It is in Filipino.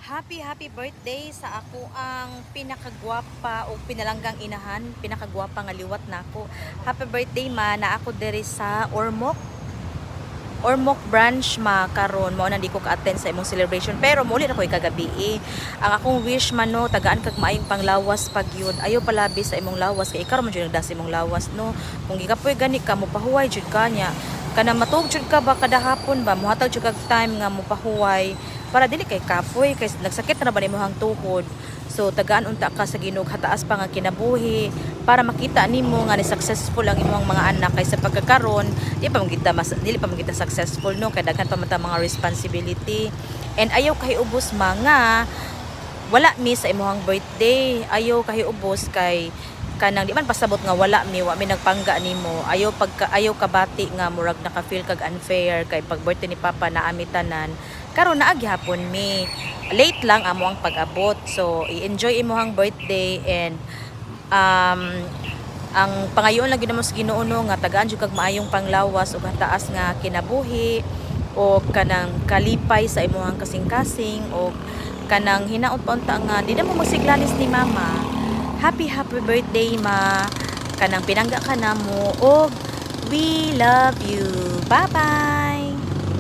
Happy birthday sa ako ang pinakagwapa o pinalanggang inahan, pinakagwapa nga liwat nako. Happy birthday ma na ako diri sa Ormoc branch ma karon mao na di ko ka-attend sa imong celebration pero muli na ko'y kagabi ang akong wish man no tagaan kag maayong panglawas pag yun ayo palabi sa imong lawas kay ikaw man jud nagdas imong lawas no kung gigapoy gani ka mo pahuway jud kanya kana matug jud ka ba kada hapon ba mohatag jud kag time nga mo pahuway para dili kay kapoy kay nagsakit na ba nimong tuhod. So tagaan unta ka sa Ginoo hataas pa nga kinabuhi para makita nimo nga ni successful ang imong mga anak kay sa pagkakaron dili pa magita successful no kay daghan pa man ta mga responsibility and ayaw kay ubos mga wala mi sa imong birthday ayaw kay ubos kay kanang di man pasabot nga wala mi wa mi nagpangga nimo ayaw kabati nga murag naka feel kag unfair kay pag birthday ni papa na amitanan karon naa gyapon mi late lang amo ang pag-abot so i-enjoy imong birthday and um ang pangayoon lang ginamos Ginoo no nga tagaan jud kag maayong panglawas ug taas nga kinabuhi o kanang kalipay sa imong kasing-kasing o kanang hinaot pa unta nga di na mo mosiglanis ni mama. Happy birthday ma kanang pinangga ka na mo og we love you. Bye bye.